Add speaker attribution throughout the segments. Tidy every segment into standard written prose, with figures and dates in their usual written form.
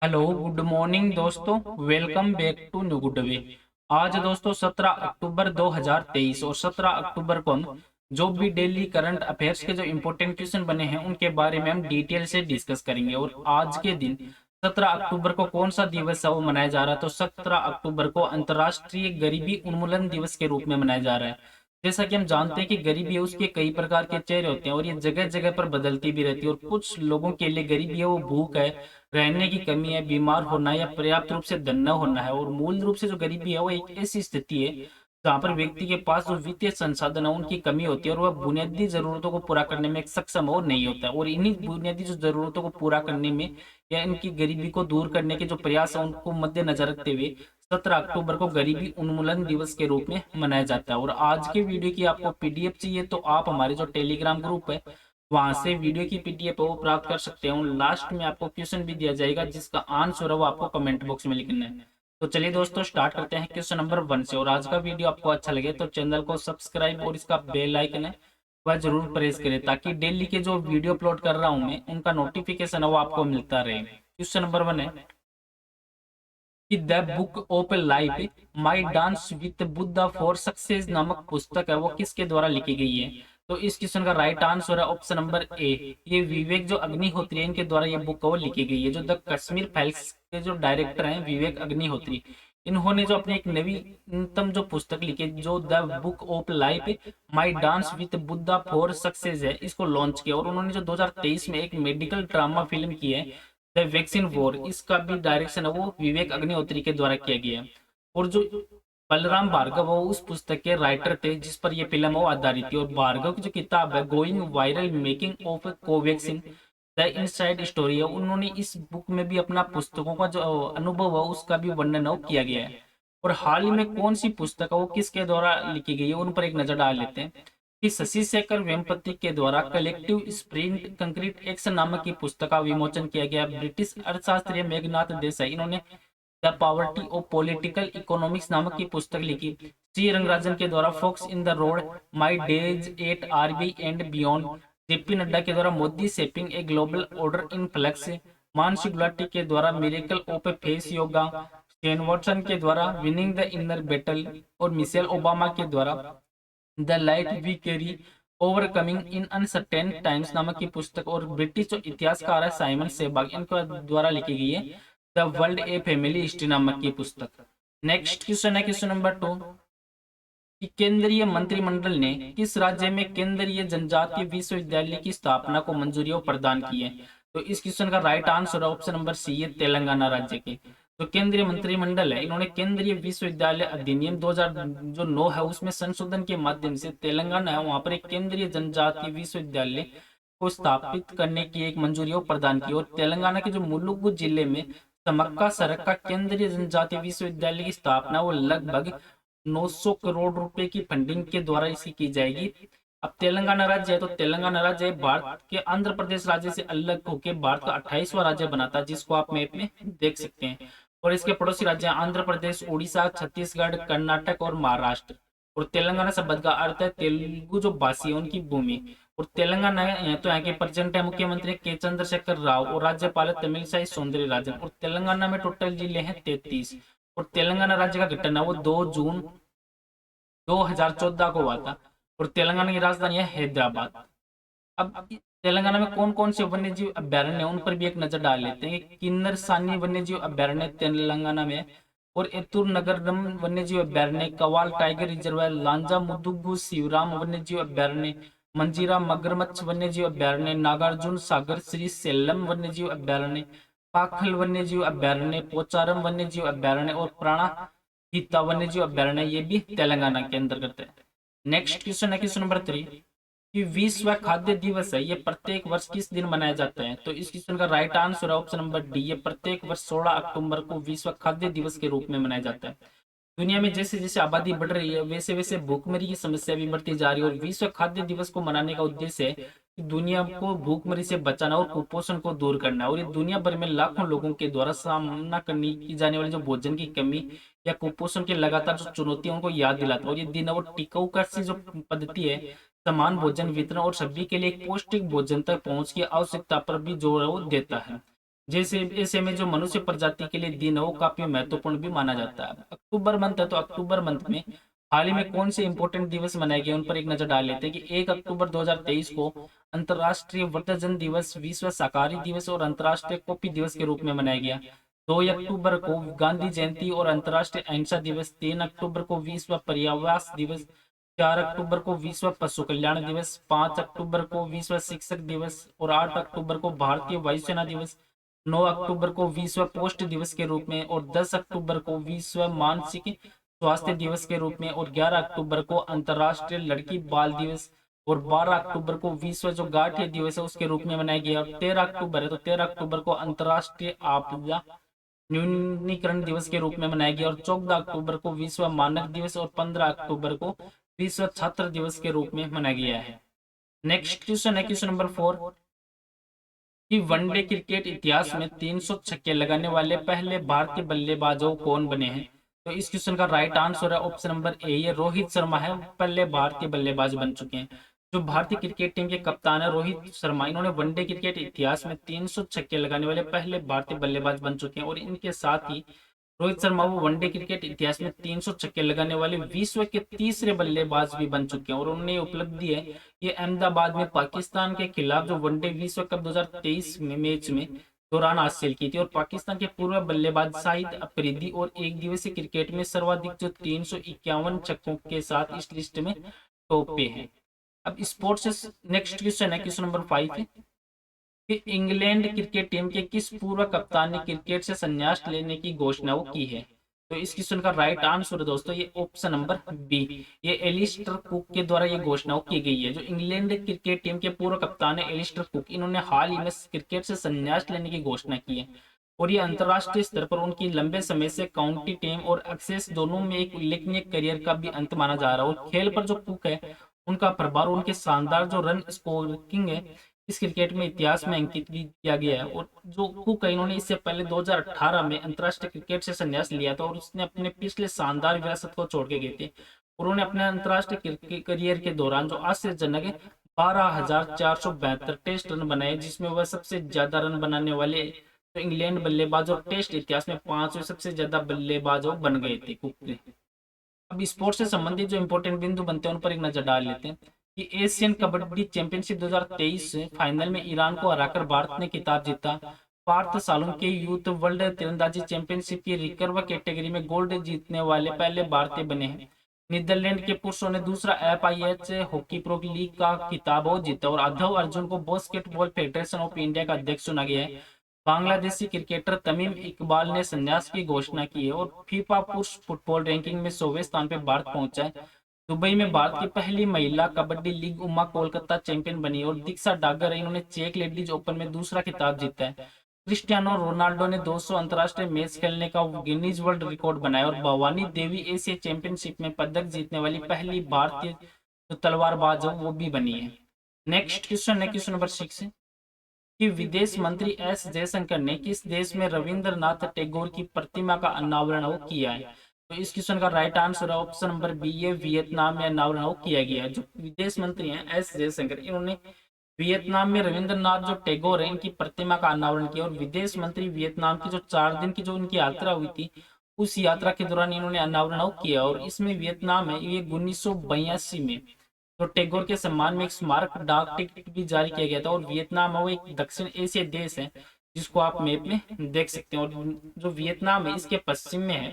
Speaker 1: Hello good morning दोस्तों। Welcome back to New Good Way. आज दोस्तों 17 अक्टूबर 2023 और 17 अक्टूबर को हम जो भी डेली करंट अफेयर्स के जो इम्पोर्टेंट क्वेश्चन बने हैं उनके बारे में हम डिटेल से डिस्कस करेंगे। और आज के दिन 17 अक्टूबर को कौन सा दिवस है वो मनाया जा रहा है, तो 17 अक्टूबर को अंतर्राष्ट्रीय गरीबी उन्मूलन दिवस के रूप में मनाया जा रहा है। जैसा कि हम जानते हैं कि गरीबी है उसके कई प्रकार के चेहरे होते हैं और ये जगह जगह पर बदलती भी रहती है। और कुछ लोगों के लिए गरीबी है वो भूख है, रहने की कमी है, बीमार होना या पर्याप्त रूप से धन न होना है। और मूल रूप से जो गरीबी है वो एक ऐसी स्थिति है जहाँ पर व्यक्ति के पास जो वित्तीय संसाधन है उनकी कमी होती है और वह बुनियादी जरूरतों को पूरा करने में सक्षम और नहीं होता है। और इन्हीं बुनियादी जो जरूरतों को पूरा करने में या इनकी गरीबी को दूर करने के जो प्रयास है उनको मद्देनजर रखते हुए 17 अक्टूबर को गरीबी उन्मूलन दिवस के रूप में मनाया जाता है। और आज के वीडियो की आपको पीडीएफ चाहिए तो आप हमारे जो टेलीग्राम ग्रुप है वहां से वीडियो की पीडीएफ वो प्राप्त कर सकते हो। लास्ट में आपको क्वेश्चन भी दिया जाएगा जिसका आंसर है वो आपको कमेंट बॉक्स में लिखना है। तो चलिए दोस्तों स्टार्ट करते हैं क्वेश्चन नंबर 1 से। और आज का वीडियो आपको अच्छा लगे तो चैनल को सब्सक्राइब और इसका बेल आइकन है वह जरूर प्रेस करें ताकि डेली के जो वीडियो अपलोड कर रहा हूं मैं उनका नोटिफिकेशन है वो आपको मिलता रहे। क्वेश्चन नंबर 1 है कि the book of life my dance with Buddha for success नामक पुस्तक है वो किसके द्वारा लिखी गई है। तो इस क्वेश्चन का राइट आंसर है ऑप्शन नंबर ए, ये विवेक जो अग्निहोत्री है इनके द्वारा ये बुक वो लिखी गई है। जो द कश्मीर फाइल्स के जो डायरेक्टर हैं विवेक अग्निहोत्री, इन्होंने जो अपनी एक नवीनतम जो पुस्तक लिखी जो the book of life my dance with Buddha for success है इसको लॉन्च किया। और उन्होंने जो 2023 में एक मेडिकल ड्रामा फिल्म की है द वैक्सीन वॉर, इसका भी डायरेक्शन है वो विवेक अग्निहोत्री के द्वारा किया गया है। और जो बलराम भार्गव वो उस पुस्तक के राइटर थे जिस पर यह फिल्म वो आधारित थी। और भार्गव की जो किताब है going viral making of Covaxin the inside story है, उन्होंने इस बुक में भी अपना पुस्तकों का जो अनुभव है उसका भी वर्णन वो किया गया है। और हाल ही में कौन सी पुस्तक है वो किसके द्वारा लिखी गई है उन पर एक नजर डाल लेते हैं कि शशि शेखर वेम्पति के द्वारा कलेक्टिव स्प्रिंट कंक्रीट एक्शन नामक की पुस्तक का विमोचन किया गया। ब्रिटिश अर्थशास्त्री मेघनाथ देसाई इन्होंने the poverty of political economics नामक की पुस्तक लिखी। सी रंगराजन के द्वारा forks in the road my days at RB and beyond, JP Nadda के द्वारा Modi shaping a global order in flux, Mansi Gulati के द्वारा miracle of a face yoga, Shane Watson के द्वारा विनिंग द इनर बैटल और मिशेल ओबामा के द्वारा the light we carry overcoming in uncertain times नामक की पुस्तक। और ब्रिटिश जो इतिहासकार है साइमन सेबाग इनके द्वारा लिखी गई है the world a family history नामक की पुस्तक। नेक्स्ट क्वेश्चन है क्वेश्चन नंबर 2 कि केंद्रीय मंत्रिमंडल ने किस राज्य में केंद्रीय जनजातीय विश्वविद्यालय की स्थापना को मंजूरी प्रदान की है। तो इस क्वेश्चन का राइट आंसर है ऑप्शन नंबर सी है तेलंगाना राज्य के। तो केंद्रीय मंत्रिमंडल है इन्होंने केंद्रीय विश्वविद्यालय अधिनियम 2009 है उसमें संशोधन के माध्यम से तेलंगाना है वहां पर एक केंद्रीय जनजातीय विश्वविद्यालय को स्थापित करने की एक मंजूरी प्रदान की। और तेलंगाना के जो मुलुगु जिले में समक्का सरक का केंद्रीय जनजातीय विश्वविद्यालय की स्थापना वो लगभग 900 करोड़ रुपए की फंडिंग के द्वारा इसकी की जाएगी। अब तेलंगाना राज्य है तो तेलंगाना राज्य भारत के आंध्र प्रदेश राज्य से अलग होकर भारत का 28वां राज्य बनाता है जिसको आप मैप में देख सकते हैं। और इसके पड़ोसी राज्य आंध्र प्रदेश, उड़ीसा, छत्तीसगढ़, कर्नाटक और महाराष्ट्र। और तेलंगाना शब्द का अर्थ है तेलुगु जो भाषी है उनकी भूमि। और तेलंगाना तो यहाँ के प्रेजेंट है मुख्यमंत्री के चंद्रशेखर राव और राज्यपाल है तमिलसाई सौंदरराजन। और तेलंगाना में टोटल जिले हैं 33। और तेलंगाना राज्य का गठन है वो 2 जून 2014 को हुआ था। और तेलंगाना की राजधानी है हैदराबाद। अब तेलंगाना में कौन कौन से वन्य जीव अभ्यारण्य है उन पर भी एक नजर डाल लेते हैं। किन्नर सानी वन्य जीव अभ्यारण्य तेलंगाना में, और एतुर नगरम वन्य जीव अभ्यारण्य, कवाल टाइगर रिजर्व, लांजा मुदुगु शिवराम वन्य जीव अभ्यारण्य, मंजीरा मगरमच्छ वन्य जीव अभ्यारण्य, नागार्जुन सागर श्री सेलम वन्य जीव अभ्यारण्य, पाखल वन्य जीव अभ्यारण्य, पोचारम वन्य जीव अभ्यारण्य और प्राणा हिता वन्य जीव अभ्यारण्य ये भी तेलंगाना के अंतर्गत है। नेक्स्ट क्वेश्चन है क्वेश्चन नंबर 3 कि विश्व खाद्य दिवस है ये प्रत्येक वर्ष किस दिन मनाया जाता है। तो इस क्वेश्चन का राइट आंसर है ऑप्शन नंबर डी, ये प्रत्येक वर्ष 16 अक्टूबर को विश्व खाद्य दिवस के रूप में मनाया जाता है। दुनिया में जैसे जैसे आबादी बढ़ रही है वैसे वैसे भूखमरी की समस्या भी बढ़ती जा रही है। और विश्व खाद्य दिवस को मनाने का उद्देश्य है कि दुनिया को भूखमरी से बचाना और कुपोषण को दूर करना। और ये दुनिया भर में लाखों लोगों के द्वारा सामना करनी की जाने वाली जो भोजन की कमी या कुपोषण की लगातार जो चुनौतियों को याद दिलाता है। और ये दिन और टिकाऊ कृषि जो पद्धति है समान भोजन वितरण और सभी के लिए एक पौष्टिक भोजन तक पहुंच की आवश्यकता पर भी जोर वो देता है। जैसे ऐसे में जो मनुष्य प्रजाति के लिए दिन है वो काफी महत्वपूर्ण भी माना जाता है। अक्टूबर मंथ है तो अक्टूबर मंथ में हाल ही में कौन से इंपॉर्टेंट दिवस मनाए गए उन पर एक नजर डाल लेते हैं कि 1 अक्टूबर 2023 को अंतर्राष्ट्रीय वृद्धजन दिवस, विश्व शाकाहारी दिवस और अंतर्राष्ट्रीय कॉफी दिवस के रूप में मनाया गया। 2 अक्टूबर को गांधी जयंती और अंतर्राष्ट्रीय अहिंसा दिवस, 3 अक्टूबर को विश्व पर्यावरण दिवस, 4 अक्टूबर को विश्व पशु कल्याण दिवस, 5 अक्टूबर को विश्व शिक्षक दिवस और 8 अक्टूबर को भारतीय वायुसेना दिवस, 9 अक्टूबर को विश्व पोस्ट दिवस के रूप में और 10 अक्टूबर को विश्व मानसिक स्वास्थ्य दिवस के रूप में और 11 अक्टूबर को अंतर्राष्ट्रीय लड़की बाल दिवस और 12 अक्टूबर को विश्व जो गाठिया दिवस है उसके रूप में मनाया गया। और 13 अक्टूबर है तो 13 अक्टूबर को अंतर्राष्ट्रीय आपदा न्यूनीकरण दिवस के रूप में मनाया गया और 14 अक्टूबर को विश्व मानक दिवस और 15 अक्टूबर को विश्व छात्र दिवस के रूप में मनाया गया है। नेक्स्ट क्वेश्चन है क्वेश्चन नंबर 4 कि वनडे क्रिकेट इतिहास में 300 छक्के लगाने वाले पहले भारतीय बल्लेबाजों कौन बने हैं। तो इस क्वेश्चन का राइट आंसर है ऑप्शन नंबर ए, ये रोहित शर्मा है, पहले भारतीय बल्लेबाज बन चुके हैं। जो भारतीय क्रिकेट टीम के कप्तान है रोहित शर्मा, इन्होंने वनडे क्रिकेट इतिहास में 300 छक्के लगाने वाले पहले भारतीय बल्लेबाज बन चुके हैं। और इनके साथ ही रोहित शर्मा वो वनडे क्रिकेट इतिहास में 300 छक्के लगाने वाले विश्व के तीसरे बल्लेबाज भी बन चुके हैं। और उन्हें उपलब्धि है ये अहमदाबाद में पाकिस्तान के खिलाफ जो वनडे विश्व कप 2023 में मैच में दौरान हासिल की थी। और पाकिस्तान के पूर्व बल्लेबाज शाहिद अफरीदी और एक दिवसीय क्रिकेट में सर्वाधिक जो 351 छक्कों के साथ इस लिस्ट में टॉप पे है। अब स्पोर्ट्स से नेक्स्ट क्वेश्चन है क्वेश्चन नंबर 5 है कि इंग्लैंड क्रिकेट टीम के किस पूर्व कप्तान ने क्रिकेट से संन्यास लेने की घोषणा की है। तो इस क्वेश्चन का राइट आंसर है दोस्तों ये ऑप्शन नंबर बी, ये एलिस्टर कुक के द्वारा ये घोषणा की गई है। जो इंग्लैंड क्रिकेट टीम के पूर्व कप्तान है एलिस्टर कुक, इन्होंने हाल ही में क्रिकेट से संन्यास लेने की घोषणा की है। और ये अंतर्राष्ट्रीय स्तर पर उनकी लंबे समय से काउंटी टीम और एक्सेस दोनों में एक उल्लेखनीय करियर का भी अंत माना जा रहा है। और खेल पर जो कुक है उनका प्रभाव, उनके शानदार जो रन स्कोरिंग है इस क्रिकेट में इतिहास में अंकित भी किया गया है। और जो कुक है इन्होंने इससे पहले 2018 में अंतर्राष्ट्रीय क्रिकेट से संन्यास लिया था और उसने अपने पिछले शानदार विरासत को छोड़ के गए थे। उन्होंने अपने अंतर्राष्ट्रीय करियर के दौरान जो आश्चर्यजनक 12,472 टेस्ट रन बनाए, जिसमें वह सबसे ज्यादा रन बनाने वाले तो इंग्लैंड बल्लेबाज और टेस्ट इतिहास में 5वें सबसे ज्यादा बल्लेबाजों बन गए थे कुक ने। अब स्पोर्ट्स से संबंधित जो इंपॉर्टेंट बिंदु बनते हैं उन पर एक नजर डाल लेते हैं कि एशियन कबड्डी चैंपियनशिप 2023 फाइनल में ईरान को हराकर भारत ने खिताब जीता। पार्थ सालुंके यूथ वर्ल्ड तीरंदाजी चैंपियनशिप की रिकर्व कैटेगरी में गोल्ड जीतने वाले पहले भारतीय बने हैं। नीदरलैंड के पुरुषों ने दूसरा FIH हॉकी प्रो लीग का खिताब जीता। और अधव अर्जुन को बास्केटबॉल फेडरेशन ऑफ इंडिया का अध्यक्ष चुना गया है। बांग्लादेशी क्रिकेटर तमीम इकबाल ने संन्यास की घोषणा की है। और फीफा पुरुष फुटबॉल रैंकिंग में 100वें स्थान पर भारत पहुंचा है। दुबई में भारत की पहली महिला कबड्डी लीग उमा कोलकाता चैंपियन बनी। और दीक्षा डागर इन्होंने चेक लेडीज ओपन में दूसरा खिताब जीता है। क्रिस्टियानो रोनाल्डो ने 200 अंतर्राष्ट्रीय मैच खेलने का गिनीज वर्ल्ड रिकॉर्ड बनाया। और भवानी देवी एशिया चैंपियनशिप में पदक जीतने वाली पहली भारतीय जो तलवारबाज है वो भी बनी है। नेक्स्ट क्वेश्चन है क्वेश्चन नंबर 6 कि विदेश मंत्री एस जयशंकर ने किस देश में रविंद्रनाथ टैगोर की प्रतिमा का अनावरण किया है। तो इस क्वेश्चन का राइट आंसर है ऑप्शन नंबर बी, ये वियतनाम में अनावरण किया गया है। जो विदेश मंत्री हैं एस जयशंकर, इन्होंने वियतनाम में रविंद्रनाथ जो टैगोर है इनकी प्रतिमा का अनावरण किया। और विदेश मंत्री वियतनाम की जो 4 दिन की जो उनकी यात्रा हुई थी उस यात्रा के दौरान इन्होंने अनावरण किया। और इसमें वियतनाम है ये 1982 में तो टैगोर के सम्मान में एक स्मारक डाक टिकट भी जारी किया गया था। और वियतनाम है वो एक दक्षिण एशियाई देश है जिसको आप मैप में देख सकते हैं। और जो वियतनाम है इसके पश्चिम में है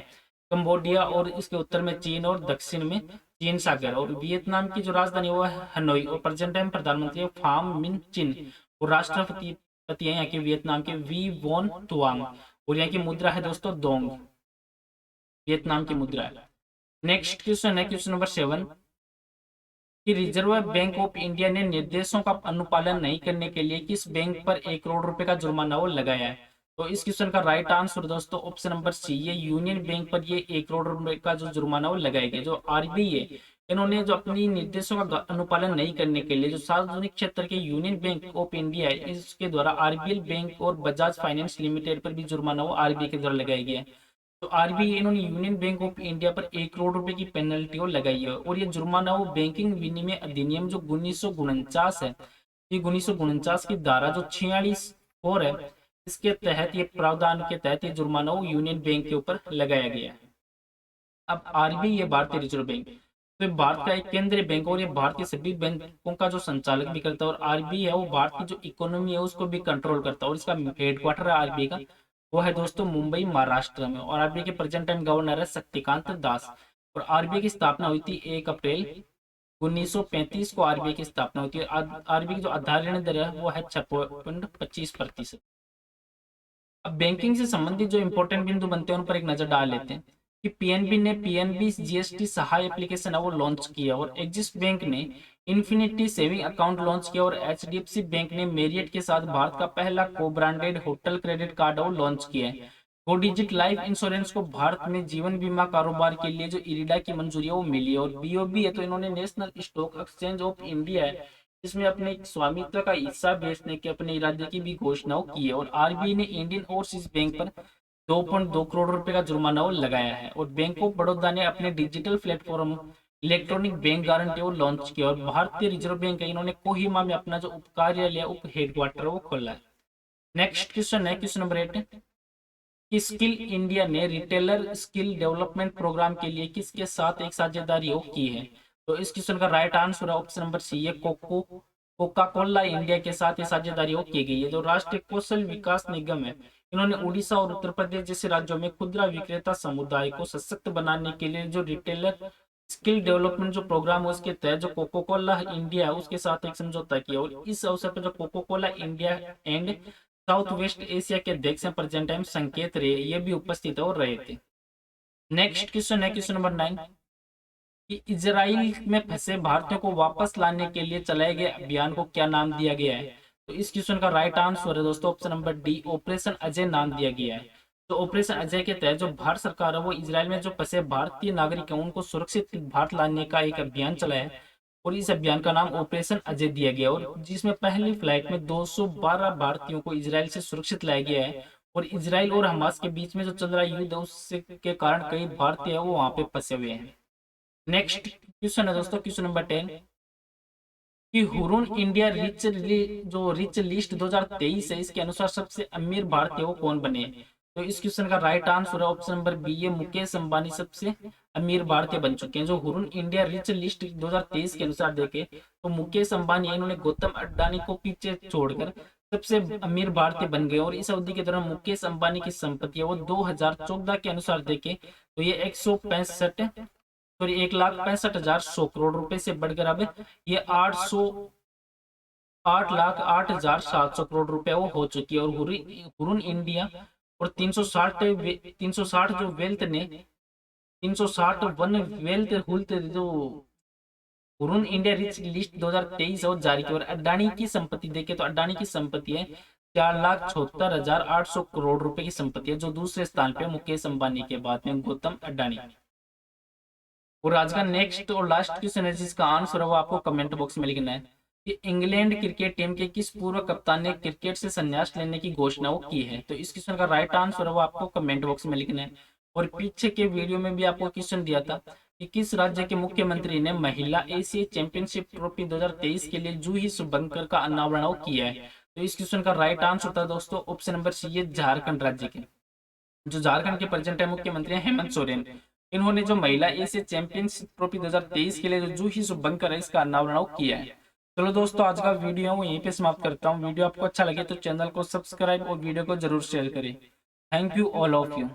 Speaker 1: कंबोडिया और इसके उत्तर में चीन और दक्षिण में चीन सागर। और वियतनाम की जो राजधानी वो है हनोई। और प्रेजेंट टाइम प्रधानमंत्री फाम मिन चिन और राष्ट्रपति है यहाँ के वियतनाम के वी वोन तुआंग। और यहाँ की मुद्रा है दोस्तों दोंग, वियतनाम की मुद्रा है। नेक्स्ट क्वेश्चन है क्वेश्चन नंबर 7 कि रिजर्व बैंक ऑफ इंडिया ने निर्देशों का अनुपालन नहीं करने के लिए किस बैंक पर 1 करोड़ रुपए का जुर्माना वो लगाया है। तो इस क्वेश्चन का राइट आंसर दोस्तों ऑप्शन नंबर सी, ये यूनियन बैंक पर ये 1 करोड़ रुपए का जो जुर्माना वो लगाया गया। जो RBI है इन्होंने जो अपनी निर्देशों का अनुपालन नहीं करने के लिए जो सार्वजनिक क्षेत्र के यूनियन बैंक ऑफ इंडिया है इसके द्वारा RBL बैंक और बजाज फाइनेंस लिमिटेड पर भी जुर्माना वो RBI के द्वारा लगाया गया है। तो RBI इन्होंने यूनियन बैंक ऑफ इंडिया पर 1 करोड़ रुपए की पेनल्टी और लगाई है। और ये जुर्माना वो बैंकिंग विनिमय अधिनियम जो 1949 है, ये 1949 की धारा जो 46(4) है इसके तहत ये प्रावधान के तहत ये जुर्माना यूनियन बैंक के ऊपर लगाया गया है। अब आरबीआई ये भारतीय रिजर्व बैंक, तो ये भारत का एक केंद्रीय बैंक और ये भारतीय सभी बैंकों का जो संचालक भी करता है। और आरबीआई है वो भारत की जो इकोनॉमी है उसको भी कंट्रोल करता है। और इसका हेडक्वार्टर है आरबीआई का, वो है दोस्तों मुंबई महाराष्ट्र में। और आरबीआई के प्रेजेंट टाइम गवर्नर है शक्तिकांत दास। और आरबीआई की स्थापना हुई थी 1 अप्रैल 1935 को आरबीआई की स्थापना होती है। आरबीआई की जो आधार दर है वो है 6.25%। अब बैंकिंग से संबंधित जो इंपॉर्टेंट बिंदु बनते हैं उन पर एक नजर डाल लेते हैं कि पीएनबी ने पीएनबी जीएसटी सहाय एप्लीकेशन है वो लॉन्च किया। और एक्सिस बैंक ने इन्फिनिटी सेविंग अकाउंट लॉन्च किया। और एचडीएफसी बैंक ने मेरियट के साथ भारत का पहला को ब्रांडेड होटल क्रेडिट कार्ड वो लॉन्च किया है। को डिजिट लाइफ इंश्योरेंस को भारत में जीवन बीमा कारोबार के लिए जो इरिडा की मंजूरी है वो मिली है। और बीओबी है तो इन्होंने national stock exchange of India है इसमें अपने स्वामित्व का हिस्सा बेचने के अपने इरादे की भी घोषणा की है। और आरबीआई ने इंडियन ओवरसीज बैंक पर 2.2 करोड़ रुपए का जुर्माना लगाया है। और बैंक ऑफ बड़ौदा ने अपने digital platform electronic bank guarantee वो लॉन्च किया। और भारतीय रिजर्व बैंक है इन्होंने कोहिमा में अपना जो उप कार्यालय उप हेडक्वार्टर वो खोला है। नेक्स्ट क्वेश्चन है क्वेश्चन नंबर 8 कि स्किल इंडिया ने रिटेलर स्किल डेवलपमेंट प्रोग्राम के लिए किसके साथ एक साझेदारी की है। तो इस क्वेश्चन का राइट आंसर है ऑप्शन नंबर सी, ये कोका कोला इंडिया के साथ ये साझेदारी की गई है। जो राष्ट्रीय कौशल विकास निगम है इन्होंने उड़ीसा और उत्तर प्रदेश जैसे राज्यों में खुदरा विक्रेता समुदाय को सशक्त बनाने के लिए जो रिटेलर स्किल डेवलपमेंट जो प्रोग्राम है उसके तहत जो कोको कोला इंडिया है उसके साथ एक समझौता किया। और इस अवसर पर जो Coca Cola India and South West Asia के अध्यक्ष प्रेजेंट टाइम संकेत रे ये भी उपस्थित हो रहे थे। नेक्स्ट क्वेश्चन है क्वेश्चन नंबर 9 कि इजराइल में फंसे भारतीयों को वापस लाने के लिए चलाए गए अभियान को क्या नाम दिया गया है। तो इस क्वेश्चन का राइट आंसर है दोस्तों option number D, operation Ajay नाम दिया गया है। तो ऑपरेशन अजय के तहत जो भारत सरकार है वो इजराइल में जो फंसे भारतीय नागरिक हैं उनको सुरक्षित भारत लाने का एक अभियान चलाया है। और इस अभियान का नाम ऑपरेशन अजय दिया गया। और जिसमें पहली फ्लाइट में 212 भारतीयों को इजराइल से सुरक्षित लाया गया है। और इजराइल और हमास के बीच में जो चल रहा युद्ध है उससे के कारण कई भारतीय है वो वहां पे फंसे हुए हैं। नेक्स्ट क्वेश्चन है दोस्तों क्वेश्चन नंबर 10 कि हुरून इंडिया रिच लिस्ट 2023 है इसके अनुसार सबसे अमीर भारतीय वो कौन बने। तो इस क्वेश्चन का राइट आंसर है ऑप्शन नंबर बी, ये मुकेश अंबानी सबसे अमीर भारतीय बन चुके हैं। जो हुरून इंडिया रिच लिस्ट 2023 के अनुसार देखे तो मुकेश अंबानी इन्होंने गौतम अडानी को पीछे छोड़कर सबसे अमीर भारतीय बन गए। और इस अवधि के दौरान मुकेश अंबानी की संपत्ति है वो 2014 के अनुसार देखे तो ये 1,65,1,65,100 करोड़ रुपए से बढ़कर अब ये 8,08,0700 करोड़ रुपए वो हो चुकी है। और हुरून इंडिया और 360 जो वेल्थ ने 360 वन वेल्थ हुल्थ जो हुरून इंडिया रिच लिस्ट 2023 और जारी की। और अडानी की संपत्ति देखे तो अडानी की संपत्ति है 4,76,800 करोड़ रुपए की संपत्ति है जो दूसरे स्थान पे मुकेश अंबानी के बाद में गौतम अडानी। और आज का नेक्स्ट और लास्ट क्वेश्चन है जिसका आंसर है वो आपको कमेंट बॉक्स में लिखना है कि इंग्लैंड क्रिकेट टीम के किस पूर्व कप्तान ने क्रिकेट से संन्यास लेने की घोषणा वो की है। तो इस क्वेश्चन का राइट आंसर है वो आपको कमेंट बॉक्स में लिखना है। और पीछे के वीडियो में भी आपको क्वेश्चन दिया था कि किस राज्य के मुख्यमंत्री ने महिला एशिया चैंपियनशिप ट्रॉफी 2023 के लिए जूही शुभंकर का अनावरण किया है। तो इस क्वेश्चन का राइट आंसर था दोस्तों ऑप्शन नंबर सी, ये झारखंड राज्य के जो झारखंड के प्रेजेंट मुख्यमंत्री हैं हेमंत सोरेन। इन्होंने जो महिला एशिया चैंपियनशिप ट्रॉफी 2023 के लिए जो जूही शुभंकर है इसका अनावरण किया है। चलो दोस्तों आज का वीडियो वो यहीं पे समाप्त करता हूँ। वीडियो आपको अच्छा लगे तो चैनल को सब्सक्राइब और वीडियो को जरूर शेयर करें। Thank you all of you.